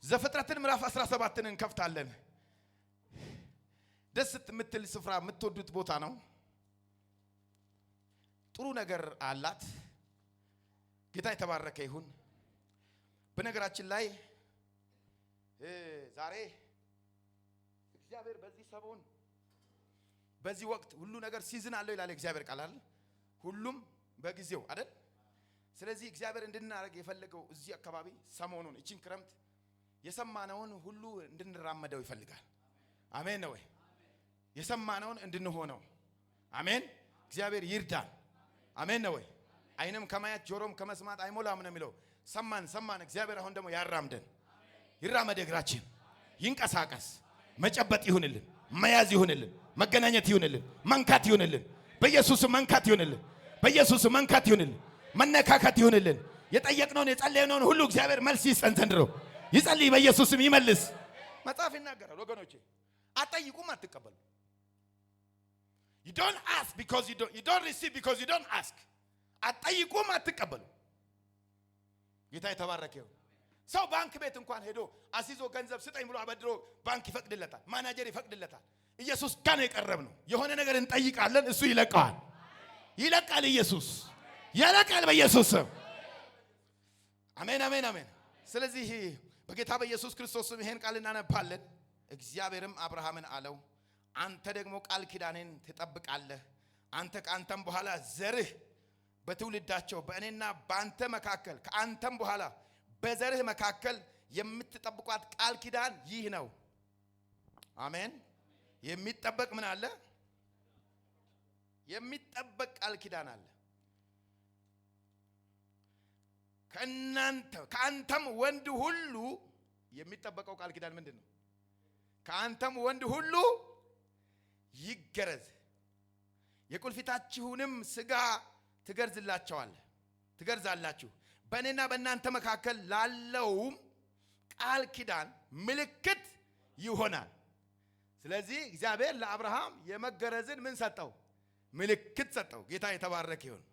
ዘፍጥረትን ምዕራፍ 17ን እንከፍታለን። ደስ የምትል ስፍራ የምትወዱት ቦታ ነው። ጥሩ ነገር አላት። ጌታ የተባረከ ይሁን። በነገራችን ላይ ዛሬ እግዚአብሔር በዚህ ሰሞን በዚህ ወቅት ሁሉ ነገር ሲዝን አለው ይላል እግዚአብሔር ቃል አይደል? ሁሉም በጊዜው አይደል? ስለዚህ እግዚአብሔር እንድናረግ የፈለገው እዚህ አካባቢ ሰሞኑን እቺን ክረምት የሰማነውን ሁሉ እንድንራመደው ይፈልጋል። አሜን ነው ወይ? የሰማነውን እንድንሆነው አሜን። እግዚአብሔር ይርዳን። አሜን ነው ወይ? አይንም ከማየት ጆሮም ከመስማት አይሞላም ነው የሚለው። ሰማን። እግዚአብሔር አሁን ደግሞ ያራምደን። ይራመድ፣ እግራችን ይንቀሳቀስ፣ መጨበጥ ይሁንልን፣ መያዝ ይሁንልን፣ መገናኘት ይሁንልን፣ መንካት ይሁንልን። በኢየሱስ መንካት ይሁንልን፣ በኢየሱስ መንካት ይሁንልን፣ መነካካት ይሁንልን። የጠየቅነውን የጸለየነውን ሁሉ እግዚአብሔር መልስ ይስጠን። ዘንድሮ ይጸልይ፣ በኢየሱስም ይመልስ። መጽሐፍ ይናገራል ወገኖቼ፣ አትጠይቁም አትቀበሉ። You don't ask because you don't receive because you don't ask. አትጠይቁም አትቀበሉ። ጌታ የተባረከ ይሁን። ሰው ባንክ ቤት እንኳን ሄዶ አሲዞ ገንዘብ ስጠኝ ብሎ አበድሮ ባንክ ይፈቅድለታል፣ ማናጀር ይፈቅድለታል። ኢየሱስ ጋር ነው የቀረብነው። የሆነ ነገር እንጠይቃለን፣ እሱ ይለቀዋል። ይለቃል፣ ኢየሱስ ይለቃል በኢየሱስ ስም። አሜን አሜን አሜን። ስለዚህ በጌታ በኢየሱስ ክርስቶስ ስም ይሄን ቃል እናነባለን። እግዚአብሔርም አብርሃምን አለው፣ አንተ ደግሞ ቃል ኪዳኔን ትጠብቃለህ። አንተ ከአንተም በኋላ ዘርህ በትውልዳቸው በእኔና በአንተ መካከል ከአንተም በኋላ በዘርህ መካከል የምትጠብቋት ቃል ኪዳን ይህ ነው። አሜን። የሚጠበቅ ምን አለ? የሚጠበቅ ቃል ኪዳን አለ። ከአንተም ወንድ ሁሉ የሚጠበቀው ቃል ኪዳን ምንድን ነው? ከአንተም ወንድ ሁሉ ይገረዝ፣ የቁልፊታችሁንም ስጋ ትገርዛላችሁ። በእኔና በእናንተ መካከል ላለውም ቃል ኪዳን ምልክት ይሆናል። ስለዚህ እግዚአብሔር ለአብርሃም የመገረዝን ምን ሰጠው? ምልክት ሰጠው። ጌታ የተባረከ ይሁን።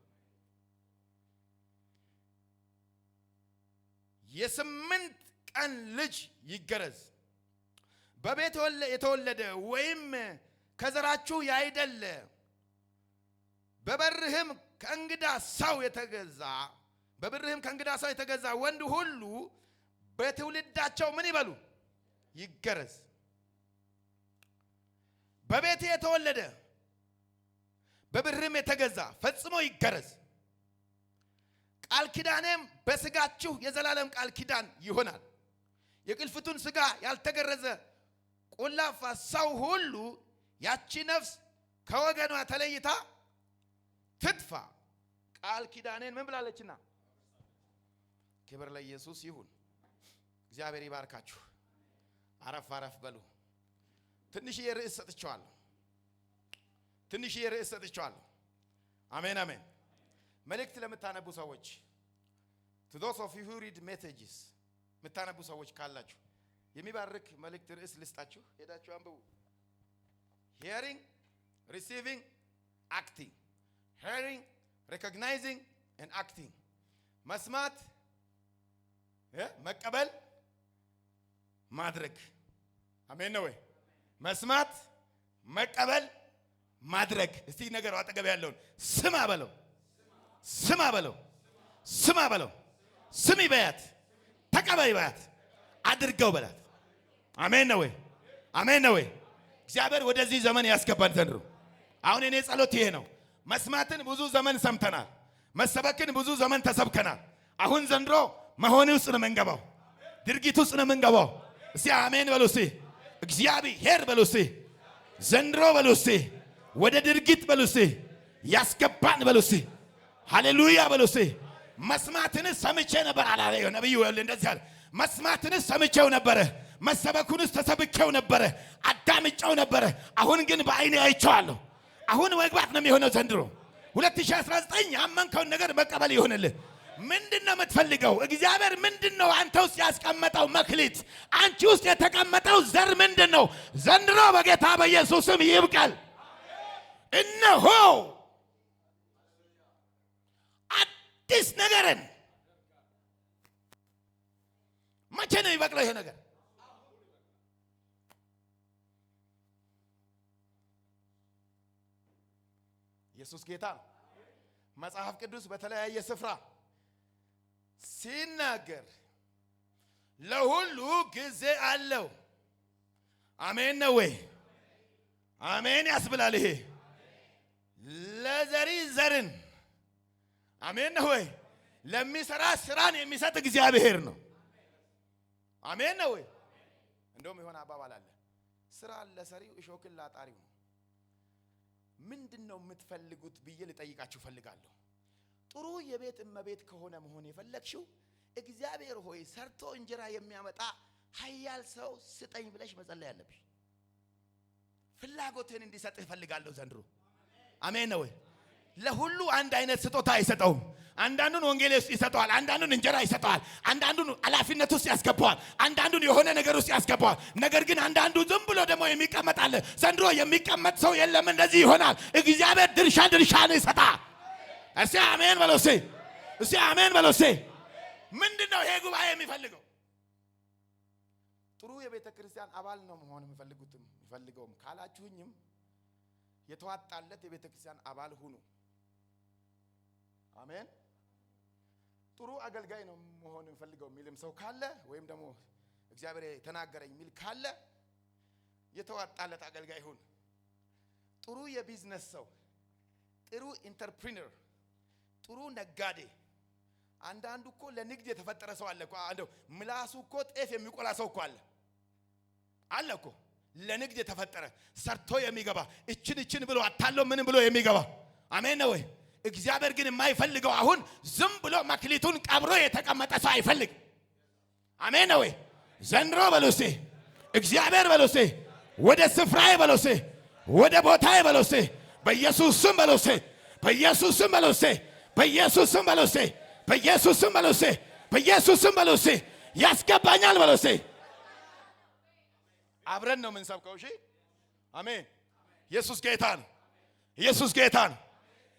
የ8 ቀን ልጅ ይገረዝ፣ በቤት የተወለደ ወይም ከዘራችሁ ያይደለ በበርህም ከእንግዳ ሰው የተገዛ ወንድ ሁሉ በትውልዳቸው ምን ይበሉ? ይገረዝ። በቤት የተወለደ በብርህም የተገዛ ፈጽሞ ይገረዝ። ቃል ኪዳኔም በስጋችሁ የዘላለም ቃል ኪዳን ይሆናል። የቅልፍቱን ስጋ ያልተገረዘ ቆላፋ ሰው ሁሉ ያቺ ነፍስ ከወገኗ ተለይታ ትጥፋ። ቃል ኪዳኔን ምን ብላለችና? ክብር ለኢየሱስ ይሁን። እግዚአብሔር ይባርካችሁ። አረፍ በሉ። ትንሽዬ ርዕስ ሰጥቻለሁ። አሜን አሜን። መልእክት ለምታነቡ ሰዎች to those of you who read messages የምታነቡ ሰዎች ካላችሁ የሚባርክ መልእክት ርዕስ ልስጣችሁ። ሄዳችሁ አንብቡ። hearing, receiving, acting. hearing, recognizing and acting. መስማት፣ መቀበል፣ ማድረግ። አሜን ነው ወይ? መስማት፣ መቀበል፣ ማድረግ። እስቲ ነገር አጠገብ ያለውን ስማ በለው። ስሚ በያት፣ ተቀበይ በያት፣ አድርገው በላት። አሜን ነው ወይ? አሜን ነው ወይ? እግዚአብሔር ወደዚህ ዘመን ያስገባን ዘንድሮ። አሁን እኔ ጸሎት ይሄ ነው። መስማትን ብዙ ዘመን ሰምተናል። መሰበክን ብዙ ዘመን ተሰብከናል። አሁን ዘንድሮ መሆን ውስጥ ነው የምንገባው፣ ድርጊት ውስጥ ነው የምንገባው። እስቲ አሜን በሉ። እስቲ እግዚአብሔር በሉ። እስቲ ዘንድሮ በሉ። እስቲ ወደ ድርጊት በሉ። እስቲ ያስገባን በሉ። እስቲ ሃሌሉያ በሉ። እስቲ መስማትን ሰምቼ ነበር አላለ ነብዩ። እንደዚህ አለ፣ መስማትን ሰምቼው ነበር፣ መሰበኩንስ ተሰብኬው ነበር፣ አዳምጬው ነበር። አሁን ግን በአይኔ አይቼዋለሁ። አሁን መግባት ነው የሚሆነው ዘንድሮ 2019። ያመንከውን ነገር መቀበል ይሆንልህ። ምንድነው የምትፈልገው? እግዚአብሔር ምንድነው አንተ ውስጥ ያስቀመጠው መክሊት? አንቺ ውስጥ የተቀመጠው ዘር ምንድነው? ዘንድሮ በጌታ በኢየሱስም ይብቀል። እነሆ አዲስ ነገርን። መቼ ነው ይበቅለው ይሄ ነገር? ኢየሱስ ጌታ ነው። መጽሐፍ ቅዱስ በተለያየ ስፍራ ሲናገር ለሁሉ ጊዜ አለው። አሜን ነው ወይ? አሜን ያስብላል። ይሄ ለዘሪ ዘርን አሜን ነው ወይ? ለሚሰራ ስራን የሚሰጥ እግዚአብሔር ነው። አሜን ነው ወይ? እንደውም የሆነ አባባል አለ፣ ስራ ለሰሪው እሾክን ላጣሪው ነው። ምንድነው የምትፈልጉት ብዬ ልጠይቃችሁ ፈልጋለሁ። ጥሩ የቤት እመቤት ከሆነ መሆን የፈለግሽው እግዚአብሔር ሆይ ሰርቶ እንጀራ የሚያመጣ ኃያል ሰው ስጠኝ ብለሽ መጸለይ አለብሽ። ፍላጎትን እንዲሰጥህ ፈልጋለሁ ዘንድሮ። አሜን ነው ወይ? ለሁሉ አንድ አይነት ስጦታ አይሰጠውም። አንዳንዱን ወንጌል ውስጥ ይሰጠዋል፣ አንዳንዱን እንጀራ ይሰጠዋል፣ አንዳንዱን ኃላፊነት ውስጥ ያስገባዋል፣ አንዳንዱን የሆነ ነገር ውስጥ ያስገባዋል። ነገር ግን አንዳንዱ ዝም ብሎ ደግሞ የሚቀመጥ አለ። ዘንድሮ የሚቀመጥ ሰው የለም። እንደዚህ ይሆናል። እግዚአብሔር ድርሻን ይሰጣል። እስቲ አሜን በለው። እስቲ አሜን በለው። ምንድነው ይሄ ጉባኤ የሚፈልገው? ጥሩ የቤተ ክርስቲያን አባል ነው መሆን የሚፈልገውም ካላችሁኝም የተዋጣለት የቤተ ክርስቲያን አባል ሁኑ። አሜን። ጥሩ አገልጋይ ነው መሆን የሚፈልገው የሚልም ሰው ካለ ወይም ደግሞ እግዚአብሔር ተናገረኝ የሚል ካለ የተዋጣለት አገልጋይ ሁን። ጥሩ የቢዝነስ ሰው፣ ጥሩ ኢንተርፕሪነር፣ ጥሩ ነጋዴ። አንዳንዱ እኮ ለንግድ የተፈጠረ ሰው አለ እኮ። እንደው ምላሱ እኮ ጤፍ የሚቆላ ሰው እኮ አለ እኮ። ለንግድ የተፈጠረ ሰርቶ የሚገባ እችን ብሎ አታሎ ምን ብሎ የሚገባ። አሜን ነው ወይ? እግዚአብሔር ግን የማይፈልገው አሁን ዝም ብሎ መክሊቱን ቀብሮ የተቀመጠ ሰው አይፈልግ። አሜን ነው ወይ? ዘንድሮ በሉሴ እግዚአብሔር በሉሴ ወደ ስፍራዬ በሉሴ ወደ ቦታዬ በሉሴ በኢየሱስ ስም በሉሴ በኢየሱስ ስም በሉሴ በኢየሱስ ስም በሉሴ በኢየሱስ ስም በሉሴ በኢየሱስ ስም በሉሴ ያስገባኛል በሉሴ። አብረን ነው የምንሰብከው። እሺ አሜን። ኢየሱስ ጌታ ነው። ኢየሱስ ጌታ ነው።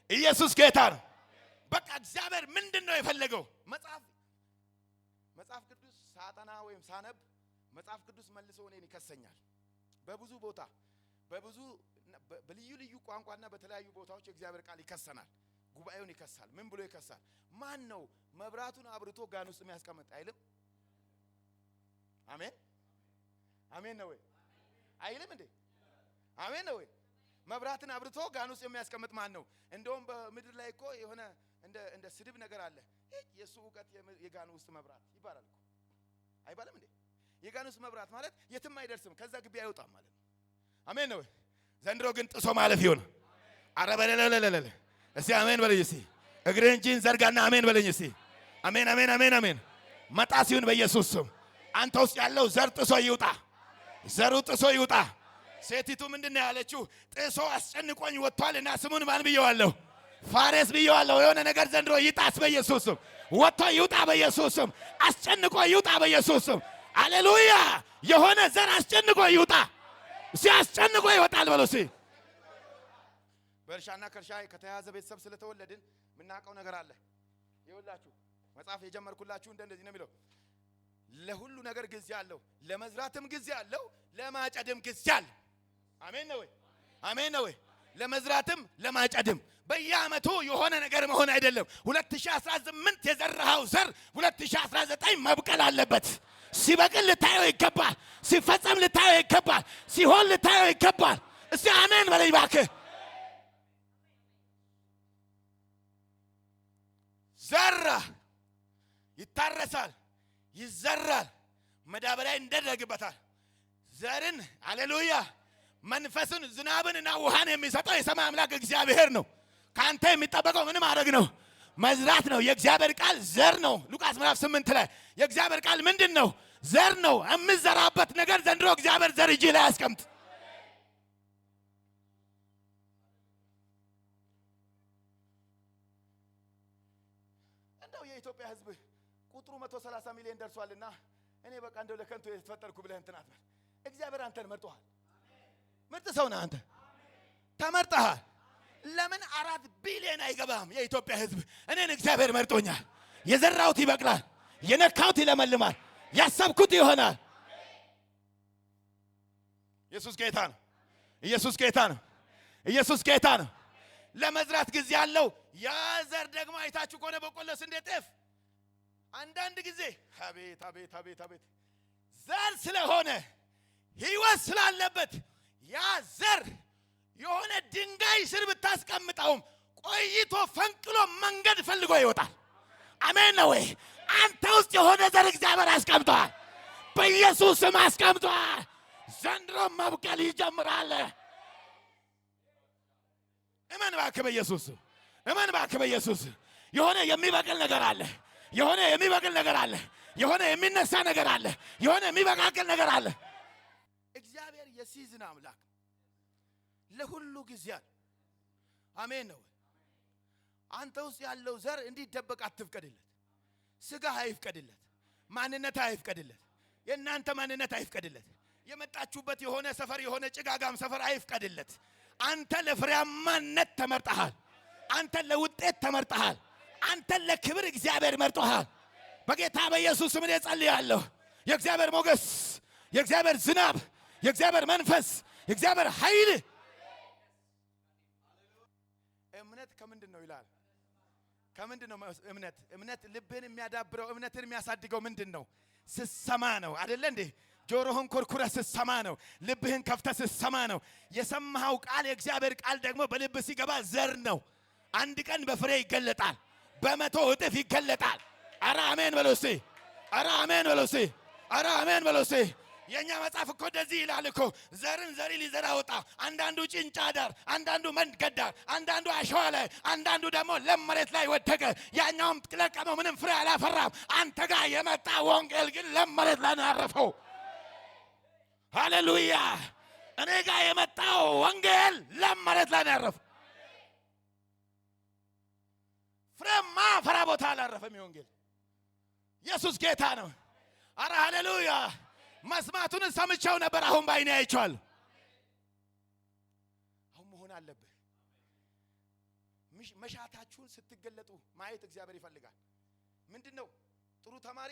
ኢየሱስ ጌታ ነው። በቃ እግዚአብሔር ምንድነው የፈለገው? መጽሐፍ ቅዱስ ሳጠና ወይም ሳነብ መጽሐፍ ቅዱስ መልሶ እኔን ይከሰኛል። በብዙ ቦታ በልዩ ልዩ ቋንቋና በተለያዩ ቦታዎች የእግዚአብሔር ቃል ይከሰናል። ጉባኤውን ይከሳል። ምን ብሎ ይከሳል? ማን ነው መብራቱን አብርቶ ጋን ውስጥ የሚያስቀምጥ አይልም? አሜን አሜን ነው ወይ? አይልም እንዴ? አሜን ነው ወይ? መብራትን አብርቶ ጋን ውስጥ የሚያስቀምጥ ማን ነው? እንደውም በምድር ላይ እኮ የሆነ እንደ ስድብ ነገር አለ። የሱ ዕውቀት የጋን ውስጥ መብራት ይባላል እኮ አይባልም እንዴ? የጋን ውስጥ መብራት ማለት የትም አይደርስም፣ ከዛ ግቢ አይወጣም ማለት ነው። አሜን ነው ወይ? ዘንድሮ ግን ጥሶ ማለፍ ይሆን። አረ በለለለለ እስቲ አሜን በለኝ። እስቲ እግሬን እንጂን ዘርጋና አሜን በለኝ። እስቲ አሜን አሜን አሜን አሜን። መጣ ሲሆን በኢየሱስ ስም አንተ ውስጥ ያለው ዘር ጥሶ ይውጣ። ዘሩ ጥሶ ይውጣ። ሴቲቱ ምንድነው ያለችው? ጥሶ አስጨንቆኝ ወጥቷልና ስሙን ማን ብየዋለሁ? ፋሬስ ብየዋለሁ። የሆነ ነገር ዘንድሮ ይጣስ በኢየሱስ ስም። ወጥቶ ይውጣ በኢየሱስ ስም። አስጨንቆ ይውጣ በኢየሱስ ስም። ሃሌሉያ። የሆነ ዘር አስጨንቆ ይውጣ። ሲያስጨንቆ ይወጣል በሉ። በእርሻና ከእርሻ ከተያዘ ቤተሰብ ስለተወለድን ምናቀው ነገር አለ። ይኸውላችሁ መጽሐፍ የጀመርኩላችሁ እንደዚህ ነው የሚለው፣ ለሁሉ ነገር ጊዜ አለው፣ ለመዝራትም ጊዜ አለው፣ ለማጨድም ጊዜ አለው። አሜን ነው ወይ? አሜን ነው ወይ? ለመዝራትም ለማጨድም። በየዓመቱ የሆነ ነገር መሆን አይደለም። 2018 የዘራኸው ዘር 2019 መብቀል አለበት። ሲበቅል ልታየው ይገባል። ሲፈጸም ልታየው ይገባል። ሲሆን ልታየው ይገባል። እስቲ አሜን በለኝ እባክህ። ዘራ ይታረሳል፣ ይዘራል፣ መዳበሪያ ይደረግበታል። ዘርን ሃሌሉያ መንፈስን ዝናብንና ውሃን የሚሰጠው የሰማይ አምላክ እግዚአብሔር ነው። ካንተ የሚጠበቀው ምን ማድረግ ነው? መዝራት ነው። የእግዚአብሔር ቃል ዘር ነው። ሉቃስ ምዕራፍ 8 ላይ የእግዚአብሔር ቃል ምንድነው? ዘር ነው። የምትዘራበት ነገር ዘንድሮ እግዚአብሔር ዘር እጅ ላይ ያስቀምጥ። እንደው የኢትዮጵያ ሕዝብ ቁጥሩ 130 ሚሊዮን ደርሷልና እኔ በቃ እንደው ለከንቱ የተፈጠርኩ ብለህ እንትን አትበል። እግዚአብሔር አንተን መርጦሃል። ምርጥ ሰው ነህ አንተ፣ ተመርጠሃል። ለምን 4 ቢሊዮን አይገባም የኢትዮጵያ ሕዝብ? እኔን እግዚአብሔር መርጦኛል። የዘራሁት ይበቅላል፣ የነካሁት ይለመልማል፣ ያሰብኩት ይሆናል። ኢየሱስ ጌታ ነው። ኢየሱስ ጌታ ነው። ኢየሱስ ጌታ ነው። ለመዝራት ጊዜ አለው። ያ ዘር ደግሞ አይታችሁ ከሆነ በቆሎ፣ ስንዴ፣ ጤፍ አንዳንድ ጊዜ አቤት አቤት አቤት አቤት ዘር ስለሆነ ሕይወት ስላለበት ያ ዘር የሆነ ድንጋይ ስር ብታስቀምጣውም ቆይቶ ፈንቅሎ መንገድ ፈልጎ ይወጣል። አሜን ነው ወይ? አንተ ውስጥ የሆነ ዘር እግዚአብሔር አስቀምጧል። በኢየሱስ ስም አስቀምጧል። ዘንድሮ መብቀል ይጀምራል። እመን እባክህ በኢየሱስ፣ እመን እባክህ በኢየሱስ። የሆነ የሚበቅል ነገር አለ። የሆነ የሚበቅል ነገር አለ። የሆነ የሚነሳ ነገር አለ። የሆነ የሚበቃቅል ነገር አለ። እግዚአብሔር የሲዝን አምላክ ለሁሉ ጊዜ አለ። አሜን ነው። አንተ ውስጥ ያለው ዘር እንዲደበቅ አትፍቀድለት። ስጋ አይፍቀድለት። ማንነት አይፍቀድለት። የእናንተ ማንነት አይፍቀድለት። የመጣችሁበት የሆነ ሰፈር የሆነ ጭጋጋም ሰፈር አይፍቀድለት። አንተ ለፍሬያማነት ተመርጠሃል። አንተ ለውጤት ተመርጠሃል። አንተ ለክብር እግዚአብሔር መርጦሃል። በጌታ በኢየሱስ ስም እጸልያለሁ። የእግዚአብሔር ሞገስ፣ የእግዚአብሔር ዝናብ፣ የእግዚአብሔር መንፈስ፣ የእግዚአብሔር ኃይል። እምነት ከምንድን ነው ይላል? ከምንድን ነው እምነት? እምነት ልብህን የሚያዳብረው እምነትን የሚያሳድገው ምንድን ነው? ስትሰማ ነው አይደለ እንዴ? ጆሮህን ኮርኩረህ ስትሰማ ነው። ልብህን ከፍተህ ስትሰማ ነው። የሰማኸው ቃል የእግዚአብሔር ቃል ደግሞ በልብህ ሲገባ ዘር ነው። አንድ ቀን በፍሬ ይገለጣል። በመቶ እጥፍ ይገለጣል። አረ አሜን በሉ እስቲ። አረ አሜን በሉ እስቲ። አረ አሜን በሉ እስቲ። የኛ መጽሐፍ እኮ እንደዚህ ይላል እኮ ዘርን ዘሪ ሊዘራ ወጣ። አንዳንዱ ጭንጫ ዳር፣ አንዳንዱ መንገድ ዳር፣ አንዳንዱ አሸዋ ላይ፣ አንዳንዱ ደግሞ ለም መሬት ላይ ወደቀ። ያኛውም ለቀመው ምንም ፍሬ አላፈራም። አንተ ጋር የመጣ ወንጌል ግን ለም መሬት ላይ ነው ያረፈው። ሃሌሉያ! እኔ ጋር የመጣው ወንጌል ለም መሬት ላይ ነው ያረፈው። ፍሬማ ፈራ ቦታ አላረፈም። ወንጌል ኢየሱስ ጌታ ነው። አረ ሃሌሉያ! መስማቱን ሰምቼው ነበር፣ አሁን ባይኔ አይቼዋለሁ። አሁን መሆን አለብህ። መሻታችሁን ስትገለጡ ማየት እግዚአብሔር ይፈልጋል። ምንድነው? ጥሩ ተማሪ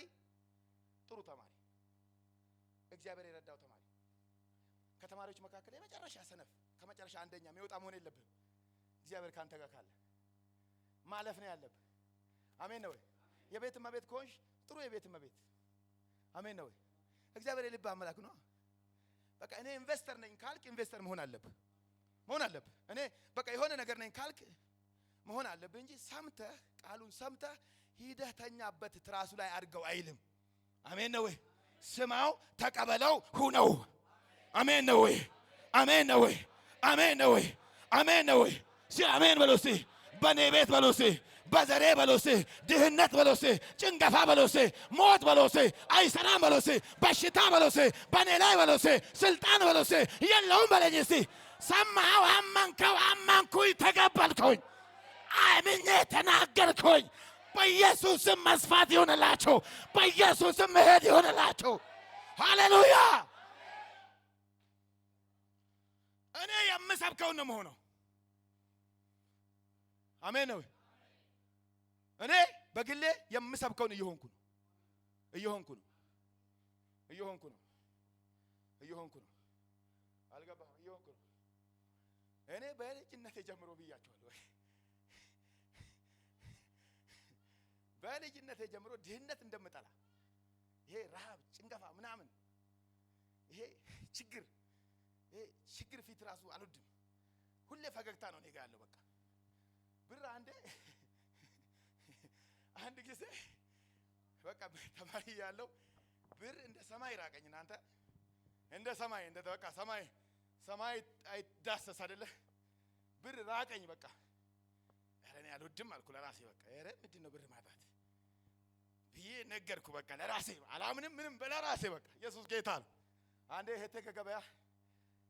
እግዚአብሔር የረዳው ተማሪ ከተማሪዎች መካከል የመጨረሻ ሰነፍ ከመጨረሻ አንደኛ የሚወጣ መሆን የለብህም። እግዚአብሔር ካንተ ጋር ካለ ማለፍ ነው ያለብህ። አሜን ነው ወይ? የቤት እመቤት ከሆንሽ ጥሩ የቤት እመቤት። አሜን ነው ወይ? እግዚአብሔር የልብ አምላክ ነው። በቃ እኔ ኢንቨስተር ነኝ ካልክ ኢንቨስተር መሆን አለብህ። እኔ በቃ የሆነ ነገር ነኝ ካልክ መሆን አለብህ እንጂ ሰምተህ ቃሉን ሰምተህ ሂደህ ተኛበት ትራሱ ላይ አድርገው አይልም። አሜን ነው ወይ? ስማው፣ ተቀበለው፣ ሁነው። አሜን ነው ወይ? አሜን ነው ወይ? አሜን ነው ወይ? አሜን ነው ወይ? አሜን በሉ እስቲ። በኔ ቤት በሉ እስቲ፣ በዘሬ በሉ እስቲ፣ ድህነት በሉ እስቲ፣ ጭንገፋ በሉ እስቲ፣ ሞት በሉ እስቲ፣ አይሰራም በሉ እስቲ፣ በሽታ በሉ እስቲ፣ በኔ ላይ በሉ እስቲ፣ ስልጣን በሉ እስቲ፣ የለውም በለኝ እስቲ። ሰማኸው? አመንከው? አመንኩኝ፣ ተቀበልኩኝ፣ አምኜ ተናገርኩኝ። በኢየሱስም መስፋት ይሆንላችሁ። በኢየሱስም መሄድ ይሆንላችሁ። ሃሌሉያ! እኔ የምሰብከውን ነው የምሆነው። አሜን ነው። እኔ በግሌ የምሰብከውን እየሆንኩ ነው። አልገባህም? እየሆንኩ ነው። እኔ በልጅነቴ ጀምሮ ብያቸዋለሁ። በልጅነቴ ጀምሮ ድህነት እንደምጠላ፣ ይሄ ረሃብ፣ ጭንገፋ ምናምን፣ ይሄ ችግር ፊት ራሱ አልወድም። ሁሌ ፈገግታ ነው እኔ ጋር ያለው። በቃ ብር አንድ ጊዜ በቃ ተማሪ ያለው ብር እንደ ሰማይ ራቀኝ። እናንተ እንደ ሰማይ እንደ በቃ ሰማይ አይዳሰስ አይደለ? ብር ራቀኝ በቃ። ኧረ እኔ አልወድም አልኩ ለራሴ። በቃ ኧረ ምንድን ነው ብር ማጣት ብዬ ነገርኩ። በቃ ለራሴ አላምንም ምንም ለራሴ በቃ። ኢየሱስ ጌታ ነው። አንዴ እህቴ ከገበያ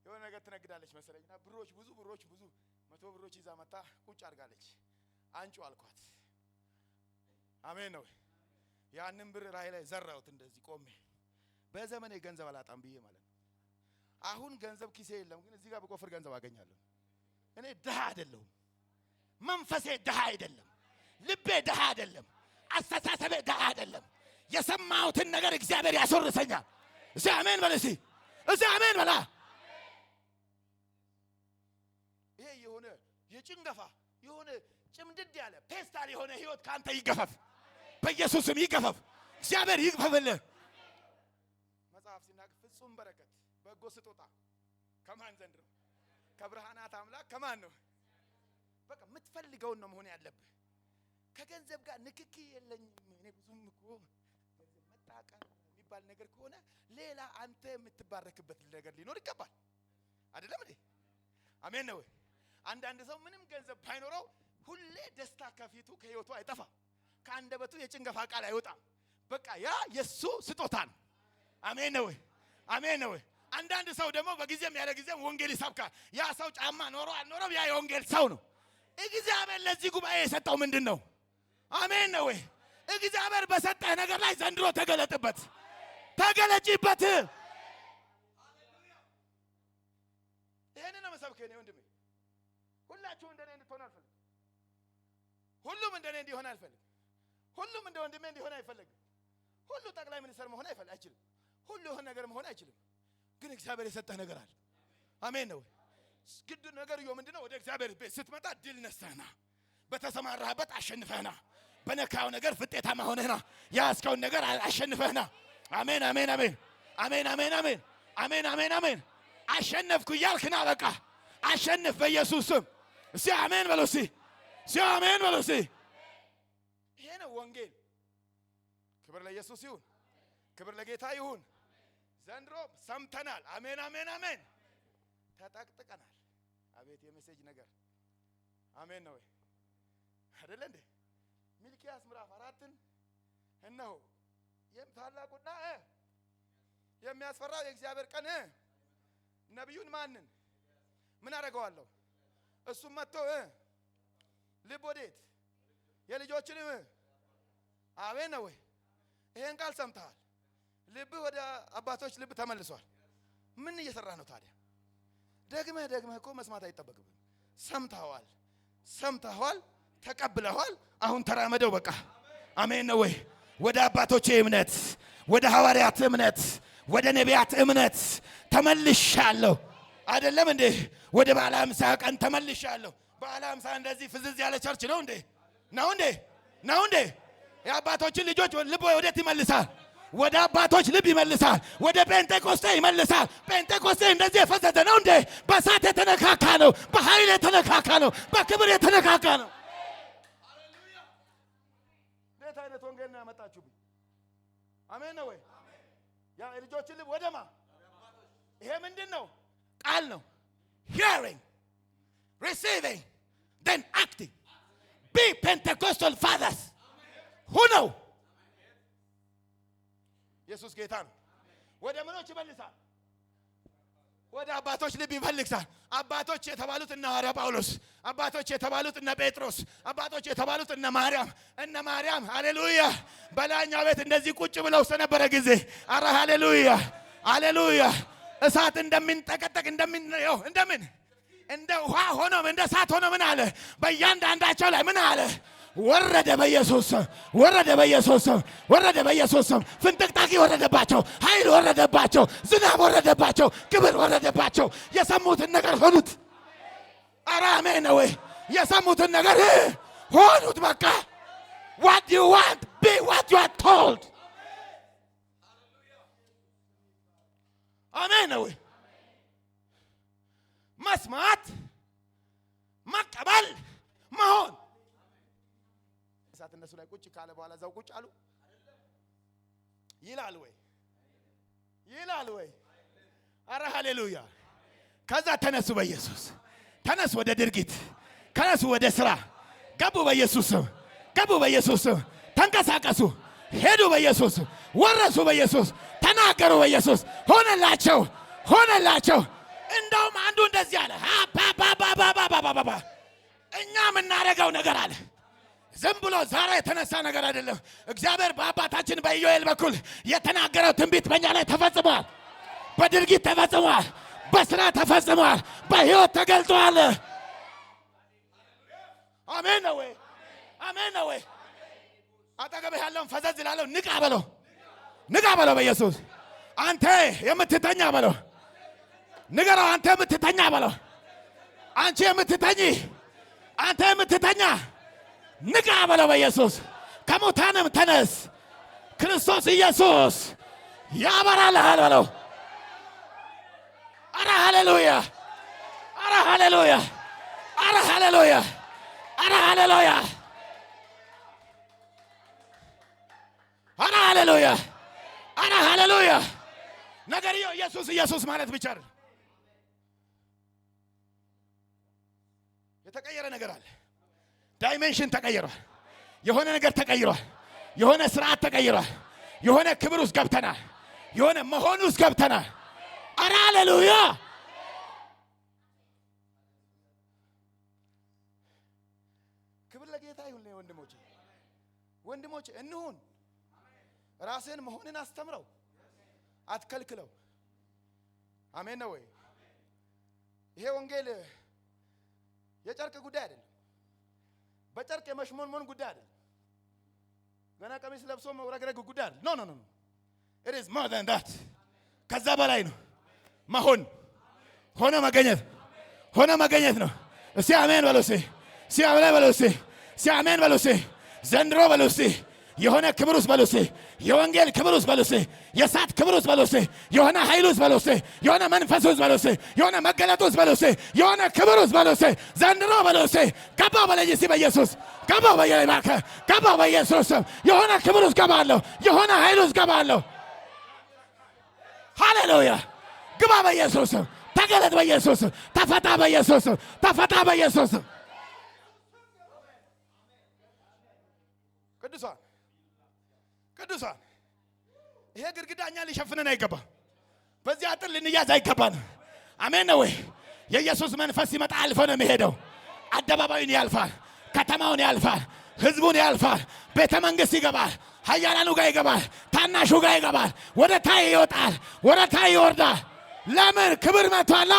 የሆነ ነገር ትነግዳለች መሰለኝና ብዙ ብሮች 100 ብሮች ይዛ መጣ ቁጭ አድርጋለች። አንጩ አልኳት። አሜን ነው። ያንን ብር ላይ ዘራሁት እንደዚህ ቆሜ። በዘመኔ ገንዘብ አላጣም ብዬ ማለት ነው። አሁን ገንዘብ ኪሴ የለም፣ ግን እዚህ ጋር በቆፍር ገንዘብ አገኛለሁ። እኔ ድሃ አይደለሁም። መንፈሴ ድሃ አይደለም። ልቤ ድሃ አይደለም። አስተሳሰቤ ድሃ አይደለም። የሰማሁትን ነገር እግዚአብሔር ያስወርሰኛል። እዚህ አሜን በል እስቲ። እዚህ አሜን በላ። ይሄ የሆነ የጭንገፋ የሆነ ጭምድድ ያለ ፔስታል የሆነ ህይወት ካንተ ይገፈፍ በኢየሱስም ይገፈፍ እግዚአብሔር ይግፈፍልህ መጽሐፍ ሲናገር ፍጹም በረከት በጎ ስጦታ ከማን ዘንድ ነው ከብርሃናት አምላክ ከማን ነው በቃ የምትፈልገውን ነው መሆን ያለብህ ከገንዘብ ጋር ንክኪ የለኝም እኔ ብዙም እኮ ገንዘብ መጣቀር የሚባል ነገር ከሆነ ሌላ አንተ የምትባረክበት ነገር ሊኖር ይገባል አይደለም እንዴ አሜን ነው አንዳንድ ሰው ምንም ገንዘብ ባይኖረው ሁሌ ደስታ ከፊቱ ከህይወቱ አይጠፋ ከአንደበቱ የጭንገፋ ቃል አይወጣም በቃ ያ የሱ ስጦታ ነው አሜን ነው አሜን ነው አንዳንድ ሰው ደግሞ በጊዜም ያለ ጊዜም ወንጌል ይሰብካል ያ ሰው ጫማ ኖሮ አልኖረም ያ የወንጌል ሰው ነው እግዚአብሔር ለዚህ ጉባኤ የሰጠው ምንድነው አሜን ነው እግዚአብሔር በሰጠህ ነገር ላይ ዘንድሮ ተገለጥበት ተገለጪበት ይሄንን ነው መሰብከኝ ነው ወንድሜ ሁላችሁ እንደኔ እንድትሆኑ አልፈልግም ሁሉም እንደኔ እንዲሆን አልፈልግም ሁሉም እንደ ወንድሜ እንዲሆን አይፈልግም ሁሉ ጠቅላይ ሚኒስትር መሆን አይችልም ሁሉ የሆነ ነገር መሆን አይችልም ግን እግዚአብሔር የሰጠህ ነገር አለ አሜን ነው ግድ ነገር ምንድነው ወደ እግዚአብሔር ቤት ስትመጣ ድል ነስተህና በተሰማራህበት አሸንፈህና በነካው ነገር ፍጤታማ ሆነህና ያስከውን ነገር አሸንፈህና አሜን አሜን አሜን አሜን አሜን አሜን አሜን አሜን አሜን አሸነፍኩ ያልክና በቃ አሸንፍ በኢየሱስ ስም እስቲ አሜን በሉ እስቲ አሜን በሉ እስቲ ይሄ ነው ወንጌል ክብር ለኢየሱስ ይሁን ክብር ለጌታ ይሁን ዘንድሮ ሰምተናል አሜን አሜን አሜን ተጠቅጥቀናል አቤት የሜሴጅ ነገር አሜን ነው አይደል እንዴ ሚልኪያስ ምዕራፍ 4 እነሆ ታላቁና የሚያስፈራው የእግዚአብሔር ቀን ነብዩን ማንን ምን አደረገዋለሁ እሱም መጥቶ ልብ ወዴት የልጆችን አሜን ነው ይሄን ቃል ሰምተሃል ልብህ ወደ አባቶች ልብ ተመልሷል ምን እየሰራ ነው ታዲያ ደግመህ እኮ መስማት አይጠበቅብም ሰምተዋል ተቀብለዋል አሁን ተራመደው በቃ አሜን ነው ወደ አባቶቼ እምነት ወደ ሐዋርያት እምነት ወደ ነቢያት እምነት ተመልሻለሁ አይደለም እንዴ ወደ ባለ 50 ቀን ተመልሻለሁ ባለ 50 እንደዚህ ፍዝዝ ያለ ቸርች ነው እንዴ የአባቶችን ልጆች ልብ ወዴት ይመልሳል ወደ አባቶች ልብ ይመልሳል ወደ ጴንጤቆስጤ ይመልሳል ጴንጤቆስጤ እንደዚህ የፈዘዘ ነው እንዴ በእሳት የተነካካ ነው በኃይል የተነካካ ነው በክብር የተነካካ ነው ሃሌሉያ እንዴት አይነት ወንጌል ነው ያመጣችሁብኝ አሜን ነው ያ ልጆችን ልብ ወደማ ይሄ ምንድነው ቃል ነው hearing receiving then acting be Pentecostal fathers who know ኢየሱስ ጌታ ነው ወደ ምኖች ይመልሳል ወደ አባቶች ልብ ይመልሳል አባቶች የተባሉት እነ ሐዋርያ ጳውሎስ አባቶች የተባሉት እነ ጴጥሮስ አባቶች የተባሉት እነ ማርያም ሃሌሉያ በላኛው ቤት እንደዚህ ቁጭ ብለው ስለነበረ ጊዜ አረ ሃሌሉያ እሳት እንደሚንጠቀጠቅ እንደምን እንደ ውሃ ሆኖ እንደ እሳት ሆኖ ምን አለ በእያንዳንዳቸው ላይ ምን አለ ወረደ በኢየሱስ ፍንጥቅጣቂ ወረደባቸው ኃይል ወረደባቸው ዝናብ ወረደባቸው ክብር ወረደባቸው የሰሙትን ነገር ሆኑት አረ አሜን ነው የሰሙትን ነገር ሆኑት በቃ what you want be what you are told አሜን ነው መስማት መቀበል መሆን እሳት እነሱ ላይ ቁጭ ካለ በኋላ እዛው ቁጭ አሉ ይላል ወይ አረ ሃሌሉያ ከዛ ተነሱ በኢየሱስ ተነሱ ወደ ድርጊት ተነሱ ወደ ስራ ገቡ በኢየሱስ ተንቀሳቀሱ ሄዱ በኢየሱስ ወረሱ በኢየሱስ ተናገሩ በኢየሱስ ሆነላቸው እንደውም አንዱ እንደዚህ አለ አባባባባባባባ እኛ የምናረገው ነገር አለ ዝም ብሎ ዛሬ የተነሳ ነገር አይደለም እግዚአብሔር በአባታችን በኢዮኤል በኩል የተናገረው ትንቢት በእኛ ላይ ተፈጽሟል በድርጊት ተፈጽሟል በስራ ተፈጽሟል በህይወት ተገልጧል አሜን ነው አጠገብህ ያለውን ፈዘዝ ላለው ንቃ በለው በኢየሱስ አንተ የምትተኛ በለው ንገረው አንተ የምትተኛ በለው አንቺ የምትተኝ አንተ የምትተኛ ንቃ በለው በኢየሱስ ከሙታንም ተነስ ክርስቶስ ኢየሱስ ያበራልሃል በለው አረ ሃሌሉያ አረ ሃሌሉያ አረ ሃሌሉያ አረ ሃሌሉያ አረ ሃሌሉያ አረ ሃሌሉያ ነገርዮ ኢየሱስ ኢየሱስ ማለት ብቻ አይደል የተቀየረ ነገር አለ ዳይሜንሽን ተቀይሯል የሆነ ነገር ተቀይሯል የሆነ ስርዓት ተቀይሯል የሆነ ክብር ውስጥ ገብተናል የሆነ መሆን ውስጥ ገብተናል አረ ሃሌሉያ ክብር ለጌታ ይሁን ወንድሞቼ እንሁን ራስን መሆንን አስተምረው አትከልክለው አሜን ነው ወይ ይሄ ወንጌል የጨርቅ ጉዳይ አይደለም በጨርቅ የመሽሞንሞን ጉዳይ አይደለም ገና ቀሚስ ለብሶ መውረግረግ ጉዳይ አይደለም ኖ it is more than that ከዛ በላይ ነው መሆን ሆነ መገኘት ነው እስቲ አሜን በሉሲ እስቲ አሜን በሉሲ እስቲ አሜን በሉሲ ዘንድሮ በሉሲ የሆነ ክብር ውስጥ በሉሲ የወንጌል ክብር ውስጥ በሉሲ የሳት ክብር ውስጥ በሉሲ የሆነ ኃይል ውስጥ በሉሲ የሆነ መንፈስ ውስጥ በሉሲ የሆነ መገለጥ ውስጥ በሉሲ የሆነ ክብር ውስጥ በሉሲ ዘንድሮ በሉሲ ገባው በለይሲ በኢየሱስ ገባው በየባከ ገባው በኢየሱስ የሆነ ክብር ውስጥ ገባለሁ የሆነ ኃይል ውስጥ ገባለሁ ሃሌሉያ ግባ በኢየሱስ ተገለጥ በኢየሱስ ተፈታ በኢየሱስ ቅዱሳን ይሄ ግድግዳ እኛ ሊሸፍነን አይገባ በዚህ አጥር ልንያዝ አይገባን አሜን ነው ወይ የኢየሱስ መንፈስ ሲመጣ አልፎ ነው የሚሄደው አደባባዩን ያልፋል ከተማውን ያልፋል ህዝቡን ያልፋል ቤተ መንግስት ይገባል ኃያላኑ ጋር ይገባል ታናሹ ጋር ይገባል ወደ ታይ ይወጣል ወደ ታይ ይወርዳል ለምን ክብር መጥቷል